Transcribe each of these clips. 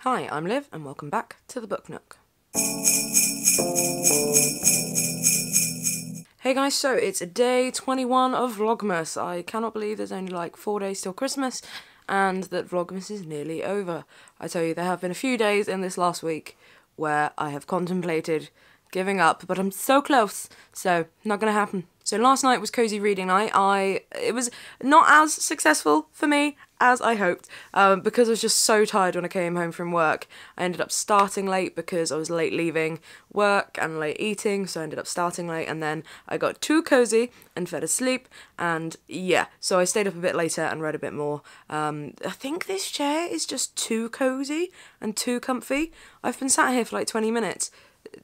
Hi, I'm Liv and welcome back to the Book Nook. Hey guys, so it's day 21 of Vlogmas. I cannot believe there's only like 4 days till Christmas and that Vlogmas is nearly over. I tell you, there have been a few days in this last week where I have contemplated giving up, but I'm so close, so not gonna happen. So last night was Cosy reading night. It was not as successful for me as I hoped, because I was just so tired when I came home from work. I ended up starting late because I was late leaving work and late eating, so I ended up starting late, and then I got too cozy and fell asleep, and yeah, so I stayed up a bit later and read a bit more. I think this chair is just too cozy and too comfy. I've been sat here for like 20 minutes,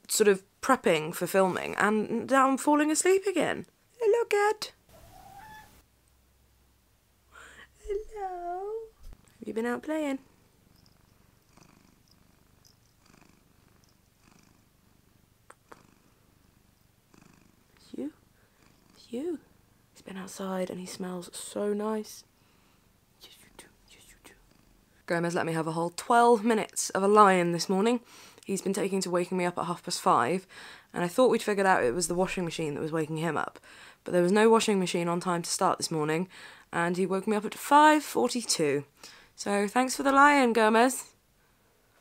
sort of prepping for filming, and now I'm falling asleep again. Hello, cat. Hello. Have you been out playing? It's you. It's you. He's been outside and he smells so nice. Yes, you do. Yes, you do. Gomez let me have a whole 12 minutes of a lion this morning. He's been taking to waking me up at 5:30, and I thought we'd figured out it was the washing machine that was waking him up. But there was no washing machine on time to start this morning, and he woke me up at 5:42. So thanks for the lion, Gomez.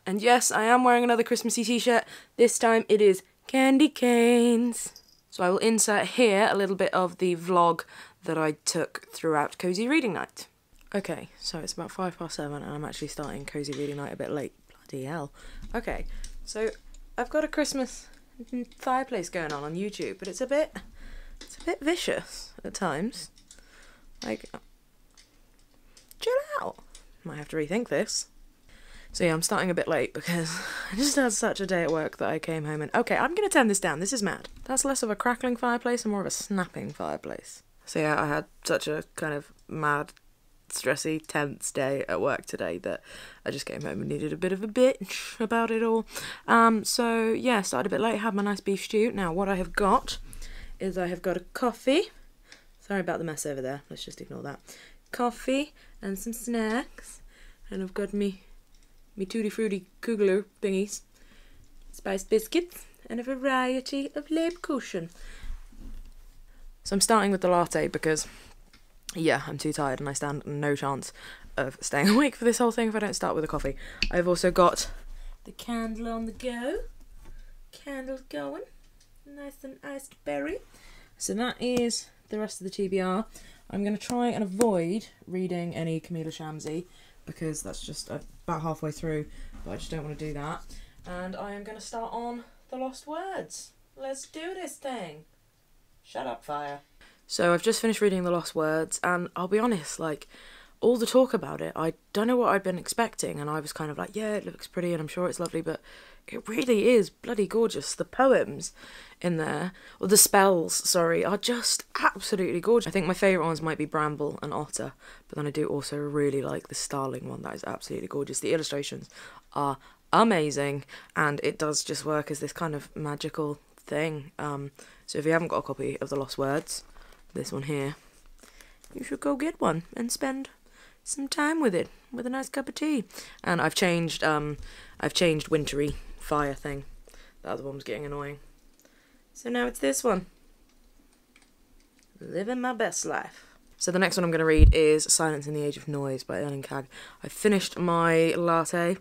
And yes, I am wearing another Christmassy t-shirt. This time it is candy canes. So I will insert here a little bit of the vlog that I took throughout Cosy Reading Night. Okay, so it's about 7:05 and I'm actually starting Cosy Reading Night a bit late. Bloody hell. Okay, so I've got a Christmas fireplace going on YouTube, but it's a bit vicious at times. Like, chill out. Might have to rethink this. So yeah, I'm starting a bit late because I just had such a day at work that I came home and... Okay, I'm going to turn this down. This is mad. That's less of a crackling fireplace and more of a snapping fireplace. So yeah, I had such a kind of mad, stressy, tense day at work today that I just came home and needed a bit of a bitch about it all. So yeah, started a bit late, had my nice beef stew. Now what I have got is I have got a coffee. Sorry about the mess over there, let's just ignore that. Coffee and some snacks, and I've got me tutti frutti kugler thingies, spiced biscuits, and a variety of Lebkuchen. So I'm starting with the latte because, yeah, I'm too tired and I stand no chance of staying awake for this whole thing if I don't start with a coffee. I've also got the candle on the go. Candle's going. Nice and iced berry. So that is the rest of the TBR. I'm going to try and avoid reading any Camilla Shamsi because that's just about halfway through, but I just don't want to do that. And I am going to start on The Lost Words. Let's do this thing. Shut up, fire. So I've just finished reading The Lost Words, and I'll be honest, like, all the talk about it, I don't know what I'd been expecting, and I was kind of like, yeah, it looks pretty and I'm sure it's lovely, but it really is bloody gorgeous. The poems in there, or the spells, sorry, are just absolutely gorgeous. I think my favourite ones might be Bramble and Otter, but then I do also really like the Starling one. That is absolutely gorgeous. The illustrations are amazing, and it does just work as this kind of magical thing. So if you haven't got a copy of The Lost Words, this one here, you should go get one and spend some time with it, with a nice cup of tea. And I've changed wintry fire thing. The other one was getting annoying. So now it's this one. Living my best life. So the next one I'm going to read is Silence in the Age of Noise by Erling Kagge. I've finished my latte.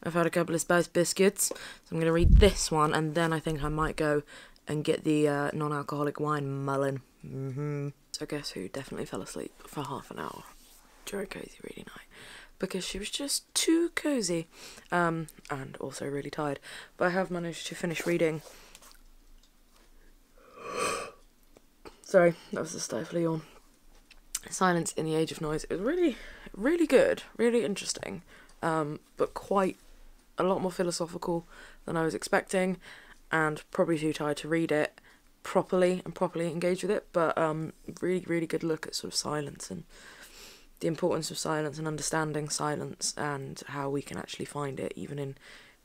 I've had a couple of spiced biscuits. So I'm going to read this one, and then I think I might go and get the non-alcoholic wine Mullen. So guess who definitely fell asleep for half an hour during Cosy Reading Night, because she was just too cozy, and also really tired. But I have managed to finish reading. Sorry, that was a stifle yawn. Silence in the Age of Noise. It was really, really good, really interesting, but quite a lot more philosophical than I was expecting, and probably too tired to read it properly and properly engage with it. But really, really good look at sort of silence and the importance of silence and understanding silence and how we can actually find it even in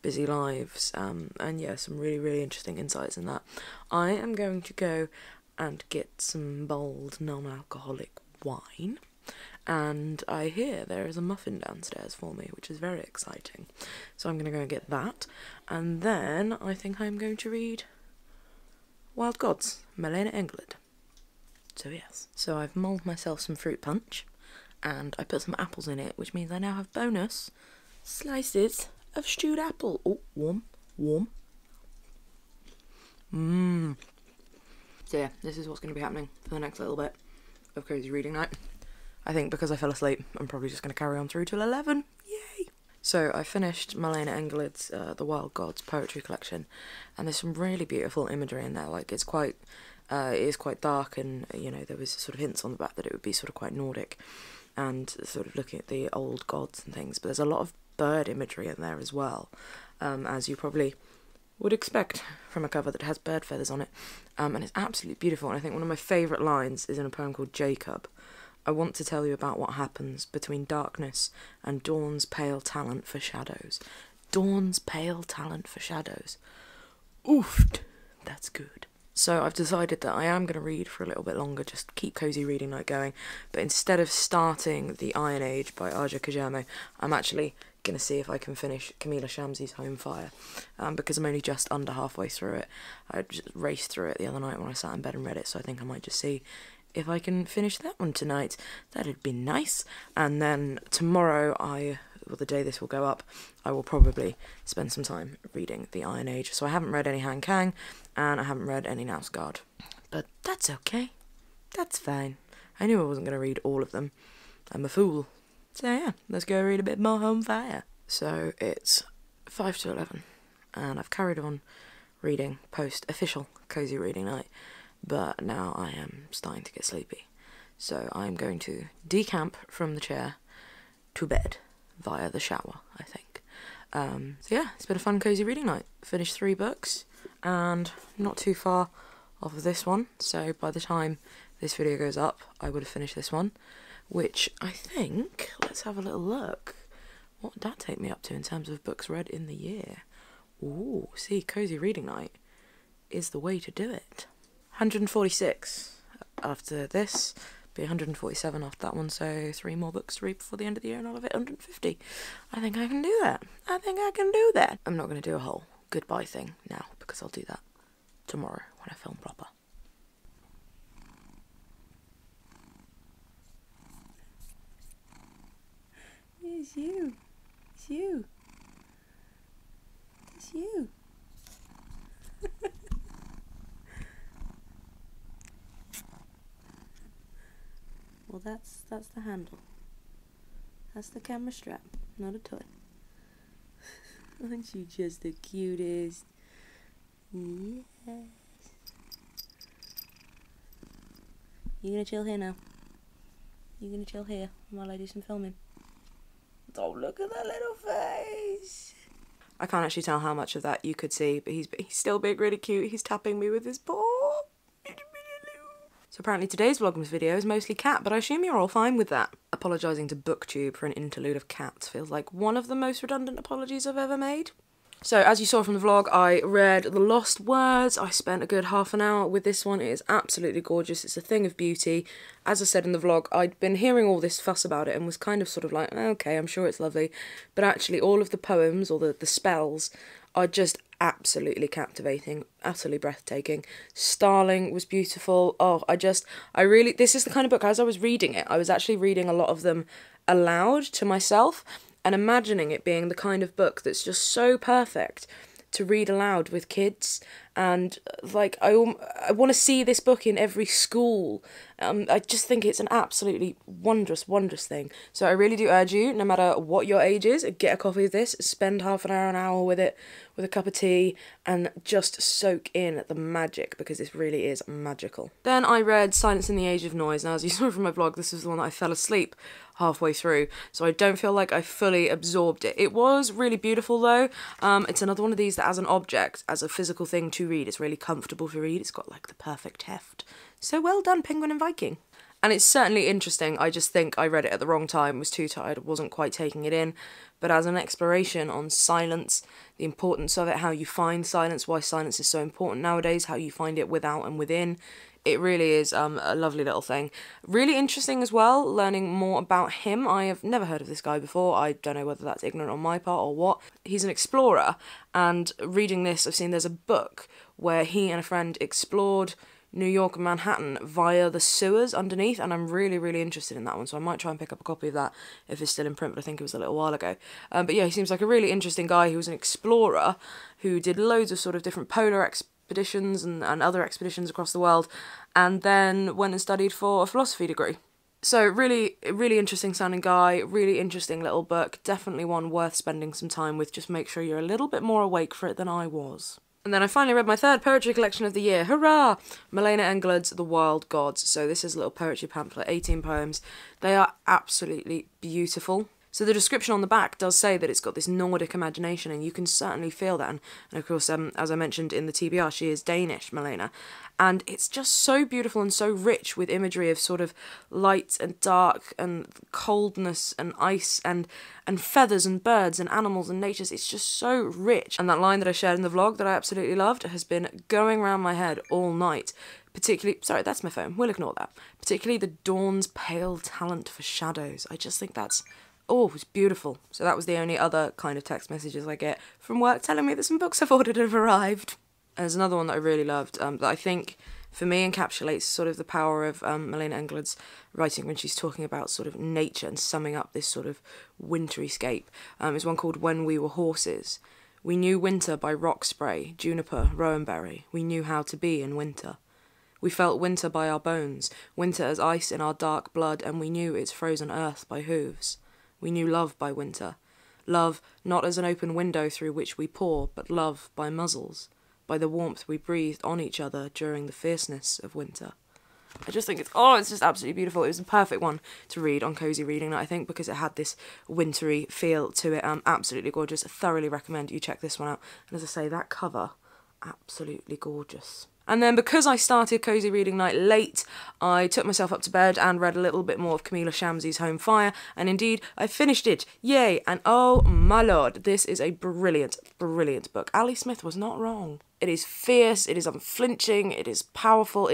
busy lives. And yeah, some really, really interesting insights in that. I am going to go and get some bold non-alcoholic wine, and I hear there is a muffin downstairs for me, which is very exciting. So I'm going to go and get that, and then I think I'm going to read Wild Gods, Malena Englund. So yes, so I've mulled myself some fruit punch, and I put some apples in it, which means I now have bonus slices of stewed apple. Oh, warm, warm. So yeah, this is what's going to be happening for the next little bit of cozy reading night. I think because I fell asleep, I'm probably just going to carry on through till 11. Yay! So I finished Malena Englund's The Wild Gods poetry collection, and there's some really beautiful imagery in there. Like, it's quite, it is quite dark, and you know, there was sort of hints on the back that it would be sort of quite Nordic, and sort of looking at the old gods and things. But there's a lot of bird imagery in there as well, as you probably would expect from a cover that has bird feathers on it, and it's absolutely beautiful. And I think one of my favourite lines is in a poem called Jacob. I want to tell you about what happens between darkness and dawn's pale talent for shadows. Dawn's pale talent for shadows. Oofed, that's good. So I've decided that I am going to read for a little bit longer, just keep cozy reading night going, but instead of starting The Iron Age by Arja Kajermo, I'm actually going to see if I can finish Camilla Shamsi's Home Fire, because I'm only just under halfway through it. I just raced through it the other night when I sat in bed and read it, so I think I might just see if I can finish that one tonight. That'd be nice. And then tomorrow, the day this will go up, I will probably spend some time reading The Iron Age. So I haven't read any Kang, and I haven't read any Knausgård. But that's okay. That's fine. I knew I wasn't going to read all of them. I'm a fool. So yeah, let's go read a bit more Home Fire. So it's 5 to 11, and I've carried on reading post-official cozy reading night, but now I am starting to get sleepy. So I'm going to decamp from the chair to bed via the shower, I think. So yeah, it's been a fun cozy reading night. Finished 3 books, and not too far off of this one, so by the time this video goes up, I would have finished this one, which I think, let's have a little look. What would that take me up to in terms of books read in the year? Ooh, see, cozy reading night is the way to do it. 146 after this, be 147 after that one, so 3 more books to read before the end of the year, and I'll have it 150. I think I can do that. I think I can do that. I'm not going to do a whole goodbye thing now, because I'll do that tomorrow when I film proper. It's you. It's you. It's you. Well, that's the handle. That's the camera strap, not a toy. Aren't you just the cutest? Yes. You gonna chill here now? You gonna chill here while I do some filming? Oh, look at that little face. I can't actually tell how much of that you could see, but he's still being really cute. He's tapping me with his paw. So apparently today's Vlogmas video is mostly cat, but I assume you're all fine with that. Apologising to BookTube for an interlude of cats feels like one of the most redundant apologies I've ever made. So as you saw from the vlog, I read The Lost Words. I spent a good half an hour with this one. It is absolutely gorgeous. It's a thing of beauty. As I said in the vlog, I'd been hearing all this fuss about it and was kind of sort of like, okay, I'm sure it's lovely. But actually all of the poems, or the spells, are just absolutely captivating, utterly breathtaking. Starling was beautiful. Oh, this is the kind of book, as I was reading it, I was actually reading a lot of them aloud to myself, and imagining it being the kind of book that's just so perfect to read aloud with kids. And like, I want to see this book in every school. I just think it's an absolutely wondrous, wondrous thing. So I really do urge you, no matter what your age is, get a copy of this, spend half an hour with it, with a cup of tea, and just soak in the magic, because this really is magical. Then I read Silence in the Age of Noise. Now, as you saw from my vlog, this is the one that I fell asleep halfway through, so I don't feel like I fully absorbed it. It was really beautiful though. It's another one of these that as an object, as a physical thing to read, it's really comfortable to read. It's got like the perfect heft. So well done, Penguin and Viking. And it's certainly interesting. I just think I read it at the wrong time, was too tired, wasn't quite taking it in. But as an exploration on silence, the importance of it, how you find silence, why silence is so important nowadays, how you find it without and within, it really is a lovely little thing. Really interesting as well, learning more about him. I have never heard of this guy before. I don't know whether that's ignorant on my part or what. He's an explorer, and reading this, I've seen there's a book where he and a friend explored New York and Manhattan via the sewers underneath, and I'm really, really interested in that one, so I might try and pick up a copy of that if it's still in print, but I think it was a little while ago. But yeah, he seems like a really interesting guy who was an explorer who did loads of sort of different polar expeditions and other expeditions across the world, and then went and studied for a philosophy degree. So really, really interesting sounding guy, really interesting little book, definitely one worth spending some time with. Just make sure you're a little bit more awake for it than I was. And then I finally read my third poetry collection of the year. Hurrah! Malena Englund's The Wild Gods. So this is a little poetry pamphlet, 18 poems. They are absolutely beautiful. So the description on the back does say that it's got this Nordic imagination, and you can certainly feel that. And of course, as I mentioned in the TBR, she is Danish, Malena. And it's just so beautiful and so rich with imagery of sort of light and dark and coldness and ice and feathers and birds and animals and natures. It's just so rich. And that line that I shared in the vlog that I absolutely loved has been going around my head all night. Particularly, sorry, that's my phone, we'll ignore that. Particularly the dawn's pale talent for shadows. I just think that's, oh, it was beautiful. So that was the only other kind of text messages I get from work telling me that some books I've ordered have arrived. There's another one that I really loved that I think, for me, encapsulates sort of the power of Malena Englund's writing when she's talking about sort of nature and summing up this sort of wintry scape. It's one called When We Were Horses. We knew winter by rock spray, juniper, rowanberry. We knew how to be in winter. We felt winter by our bones, winter as ice in our dark blood, and we knew its frozen earth by hooves. We knew love by winter. Love not as an open window through which we pour, but love by muzzles, by the warmth we breathed on each other during the fierceness of winter. I just think it's just absolutely beautiful. It was a perfect one to read on Cosy Reading Night, I think, because it had this wintry feel to it. Absolutely gorgeous. I thoroughly recommend you check this one out. And as I say, that cover, absolutely gorgeous. And then because I started Cosy Reading Night late, I took myself up to bed and read a little bit more of Camilla Shamsie's Home Fire, and indeed, I finished it. Yay! And oh my lord, this is a brilliant, brilliant book. Ali Smith was not wrong. It is fierce, it is unflinching, it is powerful,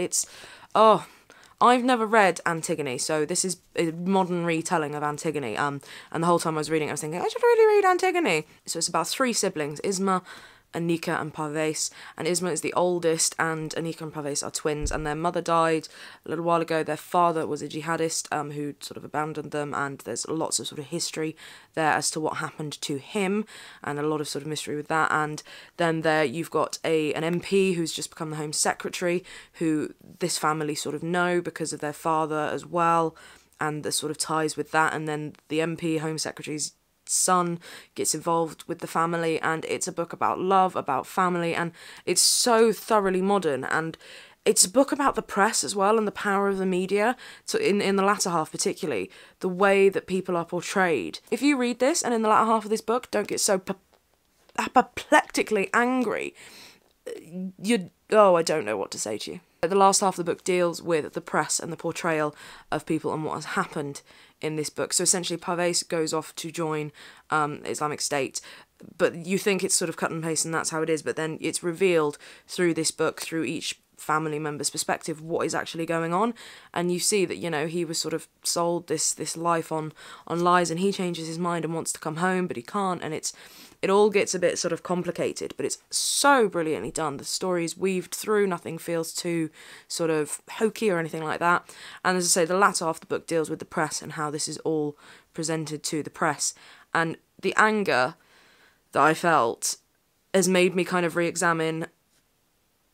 I've never read Antigone, so this is a modern retelling of Antigone, and the whole time I was reading it, I was thinking, I should really read Antigone. So it's about 3 siblings, Isma, Anika and Parvez, and Isma is the oldest, and Anika and Parvez are twins, and their mother died a little while ago. Their father was a jihadist who sort of abandoned them, and there's lots of sort of history there as to what happened to him, and a lot of sort of mystery with that. And then there you've got an MP who's just become the Home Secretary, who this family sort of know because of their father as well, and the sort of ties with that. And then the MP, Home Secretary's son, gets involved with the family, and it's a book about love, about family, and it's so thoroughly modern. And it's a book about the press as well and the power of the media. So in the latter half particularly, the way that people are portrayed. If you read this and in the latter half of this book don't get so apoplectically angry, I don't know what to say to you. The last half of the book deals with the press and the portrayal of people and what has happened in this book. So essentially Parvez goes off to join Islamic State, but you think it's sort of cut and paste and that's how it is, but then it's revealed through this book, through each family member's perspective, what is actually going on. And you see that, you know, he was sort of sold this life on lies, and he changes his mind and wants to come home, but he can't, and it all gets a bit sort of complicated, but it's so brilliantly done. The story is weaved through, nothing feels too sort of hokey or anything like that. And as I say, the latter half of the book deals with the press and how this is all presented to the press. And the anger that I felt has made me kind of re-examine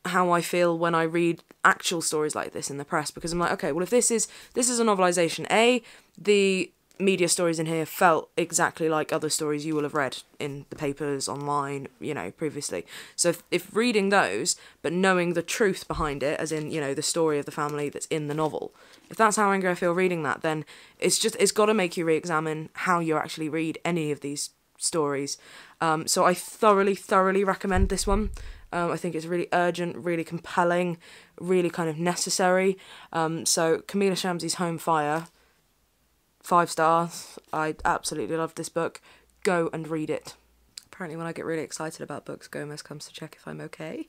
how I feel when I read actual stories like this in the press, because I'm like, okay, well, if this is a novelisation, the media stories in here felt exactly like other stories you will have read in the papers, online, you know, previously. So if reading those, but knowing the truth behind it, as in, you know, the story of the family that's in the novel, if that's how angry I feel reading that, then it's got to make you re-examine how you actually read any of these stories. So I thoroughly recommend this one. I think it's really urgent, really compelling, really kind of necessary. So Camilla Shamsie's Home Fire, 5 stars. I absolutely loved this book. Go and read it. Apparently when I get really excited about books, Gomez comes to check if I'm okay.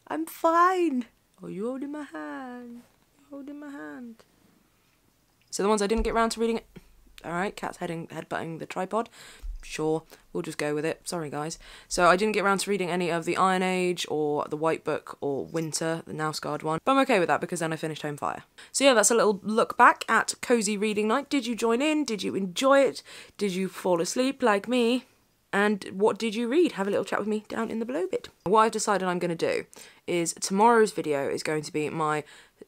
I'm fine. Oh, you holding my hand. You're holding my hand. So the ones I didn't get around to reading it. Alright, cat's headbutting the tripod. Sure, we'll just go with it. Sorry, guys. So I didn't get around to reading any of the Iron Age or the White Book or Winter, the Knausgård one. But I'm okay with that because then I finished Home Fire. So yeah, that's a little look back at Cozy Reading Night. Did you join in? Did you enjoy it? Did you fall asleep like me? And what did you read? Have a little chat with me down in the below bit. What I've decided I'm going to do is tomorrow's video is going to be my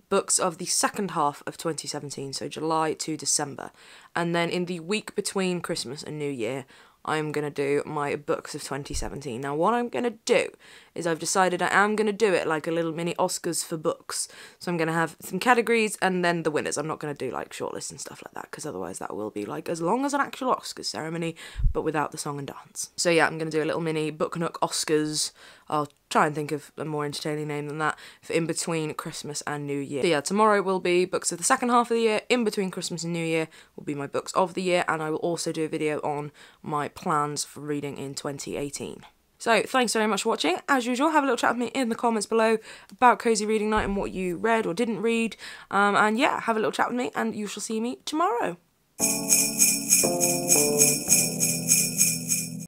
books of the second half of 2017, so July to December. And then in the week between Christmas and New Year, I'm going to do my books of 2017. Now, what I'm going to do is I've decided I am going to do it like a little mini Oscars for books. So I'm going to have some categories and then the winners. I'm not going to do like shortlists and stuff like that because otherwise that will be like as long as an actual Oscars ceremony, but without the song and dance. So yeah, I'm going to do a little mini Book Nook Oscars. I'll try and think of a more entertaining name than that for in between Christmas and New Year. So yeah, tomorrow will be books of the second half of the year. In between Christmas and New Year will be my books of the year, and I will also do a video on my plans for reading in 2018. So thanks very much for watching. As usual, have a little chat with me in the comments below about Cozy Reading Night and what you read or didn't read. And yeah, have a little chat with me and you shall see me tomorrow.